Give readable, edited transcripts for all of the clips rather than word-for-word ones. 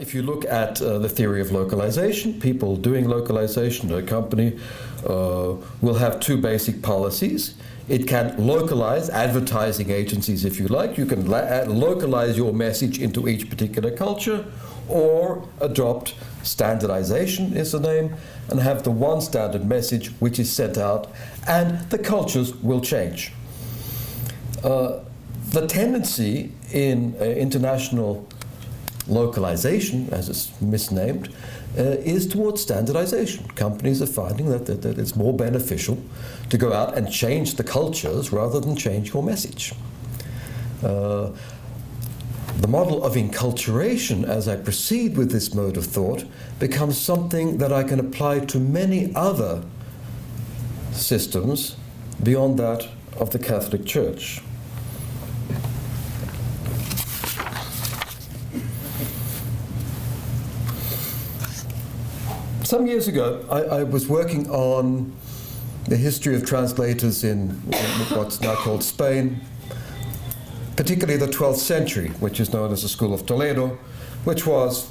if you look at the theory of localization, people doing localization, a company will have two basic policies. It can localize advertising agencies, if you like. You can localize your message into each particular culture, or adopt standardization is the name, and have the one standard message which is sent out, and the cultures will change. The tendency in international localization, as it's misnamed, is towards standardization. Companies are finding that it's more beneficial to go out and change the cultures rather than change your message. The model of enculturation, as I proceed with this mode of thought, becomes something that I can apply to many other systems beyond that of the Catholic Church. Some years ago, I was working on the history of translators in what's now called Spain, particularly the 12th century, which is known as the School of Toledo, which was,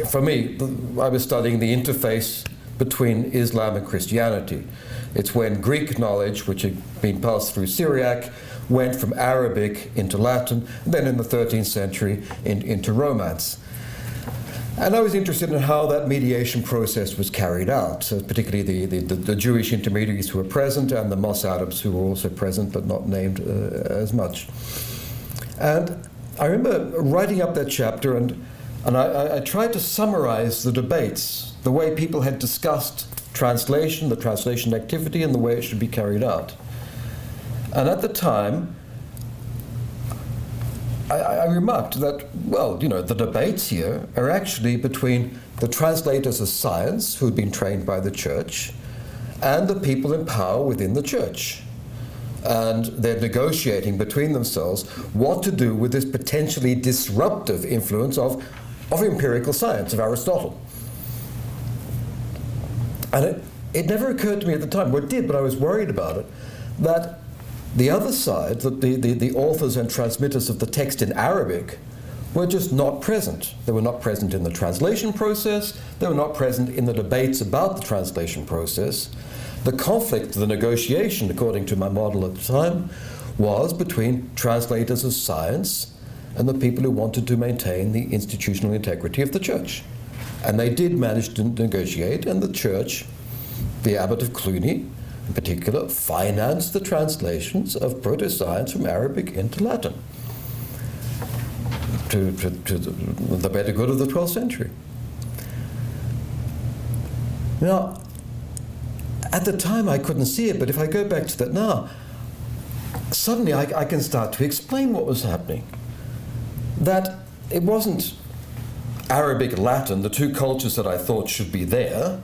for me, I was studying the interface between Islam and Christianity. It's when Greek knowledge, which had been passed through Syriac, went from Arabic into Latin, and then in the 13th century into Romance. And I was interested in how that mediation process was carried out, so particularly the Jewish intermediaries who were present and the Mossadabs who were also present but not named as much. And I remember writing up that chapter, and I tried to summarize the debates, the way people had discussed translation, the translation activity, and the way it should be carried out. And at the time, I remarked that, well, you know, the debates here are actually between the translators of science who had been trained by the church and the people in power within the church. And they're negotiating between themselves what to do with this potentially disruptive influence of empirical science, of Aristotle. And it never occurred to me at the time, well, it did, but I was worried about it, that the other side, that the authors and transmitters of the text in Arabic, were just not present. They were not present in the translation process. They were not present in the debates about the translation process. The conflict, the negotiation, according to my model at the time, was between translators of science and the people who wanted to maintain the institutional integrity of the church. And they did manage to negotiate, and the church, the Abbot of Cluny, in particular, financed the translations of proto-science from Arabic into Latin to the better good of the 12th century. Now, at the time I couldn't see it, but if I go back to that now, suddenly I can start to explain what was happening. That it wasn't Arabic, Latin, the two cultures that I thought should be there.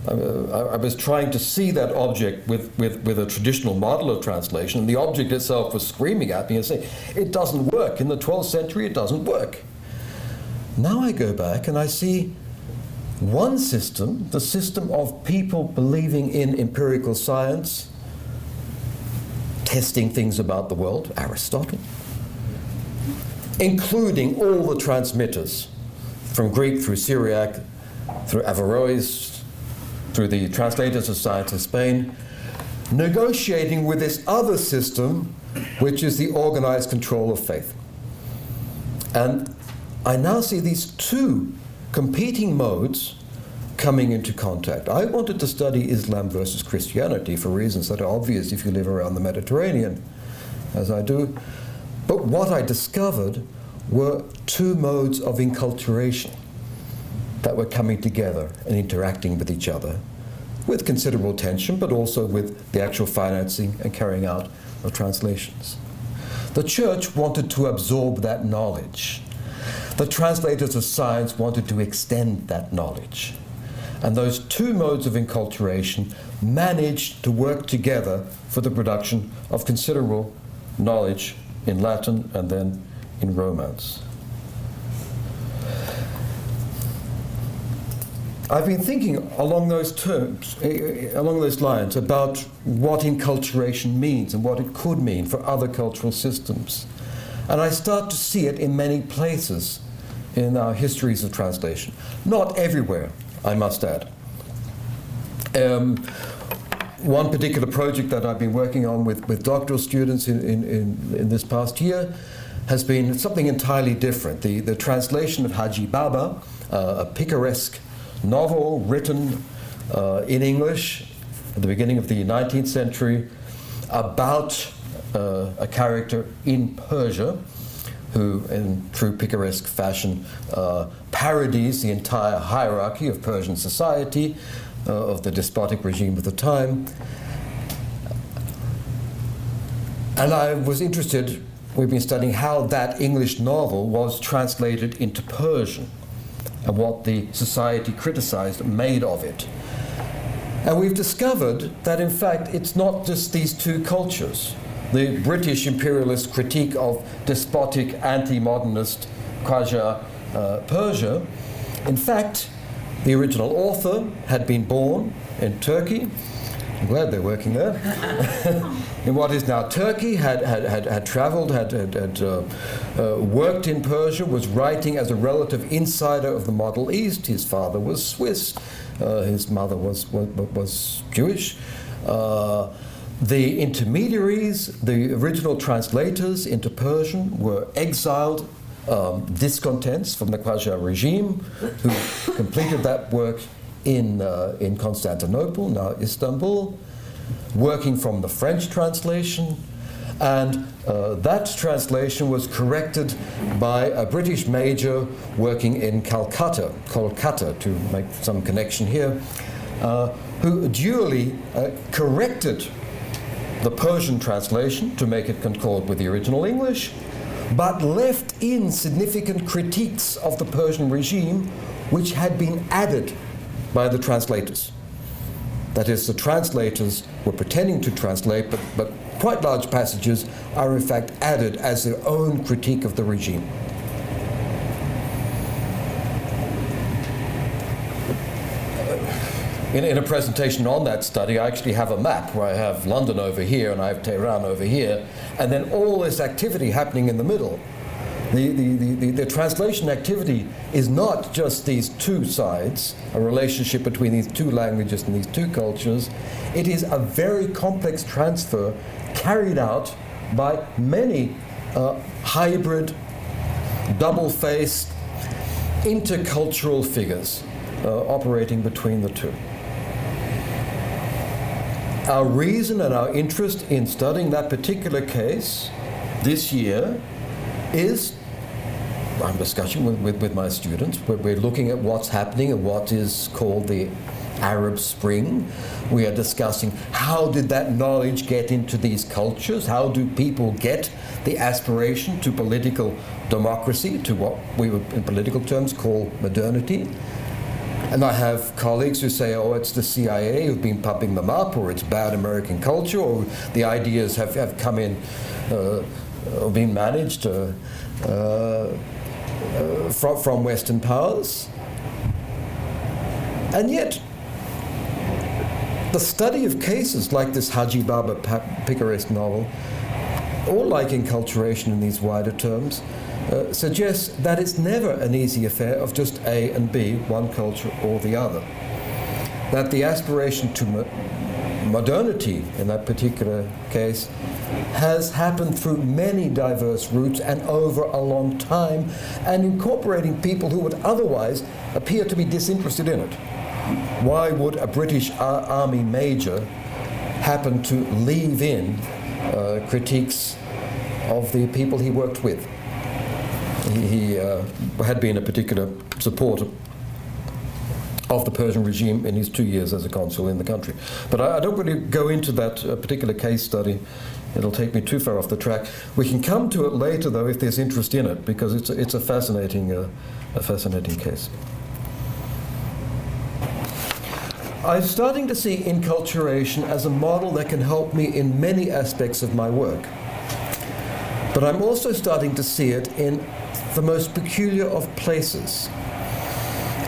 I was trying to see that object with a traditional model of translation, and the object itself was screaming at me and saying, it doesn't work. In the 12th century, it doesn't work. Now I go back and I see one system, the system of people believing in empirical science, testing things about the world, Aristotle, including all the transmitters, from Greek through Syriac, through Averroes, through the translators of science in Spain, negotiating with this other system, which is the organized control of faith. And I now see these two competing modes coming into contact. I wanted to study Islam versus Christianity for reasons that are obvious if you live around the Mediterranean, as I do. But what I discovered were two modes of enculturation that were coming together and interacting with each other with considerable tension, but also with the actual financing and carrying out of translations. The church wanted to absorb that knowledge. The translators of science wanted to extend that knowledge. And those two modes of enculturation managed to work together for the production of considerable knowledge in Latin and then in Romance. I've been thinking along those terms, along those lines, about what enculturation means and what it could mean for other cultural systems. And I start to see it in many places in our histories of translation. Not everywhere, I must add. One particular project that I've been working on with doctoral students in this past year has been something entirely different. The translation of Haji Baba, a picaresque novel written in English at the beginning of the 19th century about a character in Persia who, in true picaresque fashion, parodies the entire hierarchy of Persian society, of the despotic regime of the time. And I was interested, we've been studying how that English novel was translated into Persian and what the society criticized and made of it. And we've discovered that, in fact, it's not just these two cultures. The British imperialist critique of despotic, anti-modernist Qajar Persia. In fact, the original author had been born in Turkey. I'm glad they're working there. In what is now Turkey, had traveled, had worked in Persia, was writing as a relative insider of the Middle East. His father was Swiss. His mother was Jewish. The intermediaries, the original translators into Persian, were exiled discontents from the Qajar regime, who completed that work in Constantinople, now Istanbul, working from the French translation, and that translation was corrected by a British major working in Kolkata, to make some connection here, who duly corrected the Persian translation to make it concord with the original English, but left in significant critiques of the Persian regime which had been added by the translators. That is, the translators were pretending to translate, but quite large passages are in fact added as their own critique of the regime. In a presentation on that study, I actually have a map where I have London over here and I have Tehran over here, and then all this activity happening in the middle. The translation activity is not just these two sides, a relationship between these two languages and these two cultures. It is a very complex transfer carried out by many hybrid, double-faced, intercultural figures operating between the two. Our reason and our interest in studying that particular case this year is, I'm discussing with my students, we're looking at what's happening and what is called the Arab Spring. We are discussing how did that knowledge get into these cultures? How do people get the aspiration to political democracy, to what we would in political terms call modernity? And I have colleagues who say, oh, it's the CIA who've been pumping them up, or it's bad American culture, or the ideas have come in or been managed from Western powers. And yet, the study of cases like this Haji Baba picaresque novel, or like enculturation in these wider terms, suggests that it's never an easy affair of just A and B, one culture or the other. That the aspiration to modernity in that particular case has happened through many diverse routes and over a long time, and incorporating people who would otherwise appear to be disinterested in it. Why would a British Army major happen to leave in critiques of the people he worked with? He had been a particular supporter of the Persian regime in his 2 years as a consul in the country. But I don't really go into that particular case study. It'll take me too far off the track. We can come to it later, though, if there's interest in it, because it's a fascinating case. I'm starting to see enculturation as a model that can help me in many aspects of my work. But I'm also starting to see it in the most peculiar of places,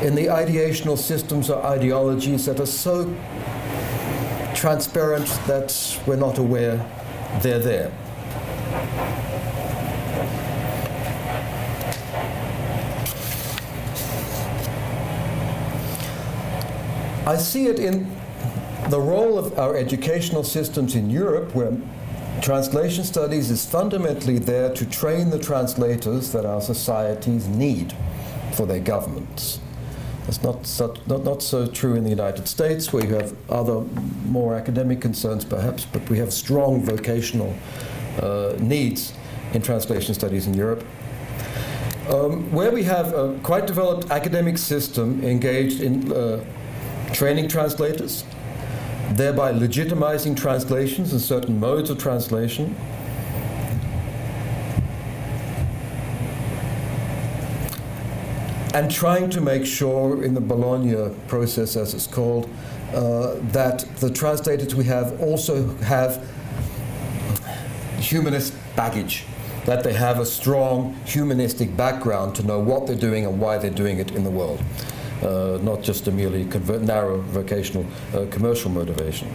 in the ideational systems or ideologies that are so transparent that we're not aware they're there. I see it in the role of our educational systems in Europe, where translation studies is fundamentally there to train the translators that our societies need for their governments. It's not so true in the United States, where you have other more academic concerns perhaps, but we have strong vocational needs in translation studies in Europe. Where we have a quite developed academic system engaged in training translators, thereby legitimizing translations and certain modes of translation. And trying to make sure in the Bologna process, as it's called, that the translators we have also have humanist baggage, that they have a strong humanistic background to know what they're doing and why they're doing it in the world. Not just a merely narrow vocational commercial motivation.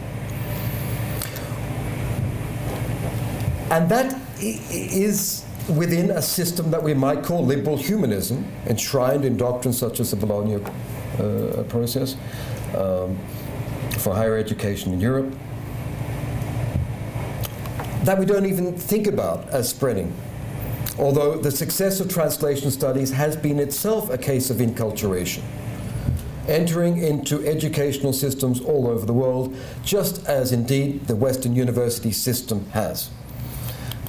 And that is within a system that we might call liberal humanism, enshrined in doctrines such as the Bologna process for higher education in Europe, that we don't even think about as spreading. Although the success of translation studies has been itself a case of inculturation, entering into educational systems all over the world, just as indeed the Western university system has.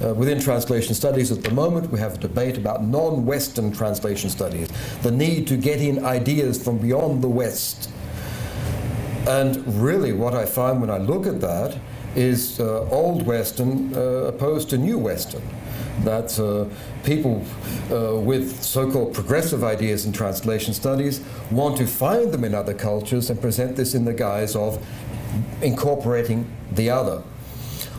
Within translation studies at the moment, we have a debate about non-Western translation studies, the need to get in ideas from beyond the West. And really what I find when I look at that is old Western opposed to new Western. That people with so-called progressive ideas in translation studies want to find them in other cultures and present this in the guise of incorporating the other.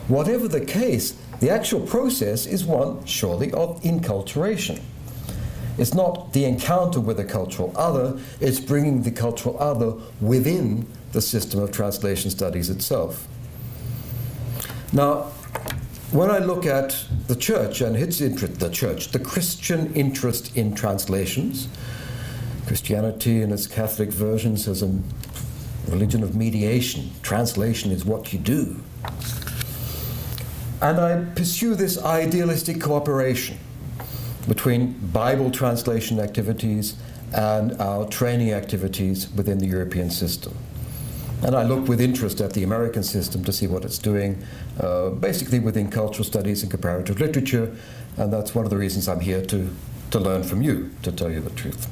Whatever the case, the actual process is one, surely, of inculturation. It's not the encounter with a cultural other, it's bringing the cultural other within the system of translation studies itself. Now, when I look at the church and its interest, the Christian interest in translations, Christianity in its Catholic versions as a religion of mediation. Translation is what you do. And I pursue this idealistic cooperation between Bible translation activities and our training activities within the European system. And I look with interest at the American system to see what it's doing, basically within cultural studies and comparative literature, and that's one of the reasons I'm here to learn from you, to tell you the truth.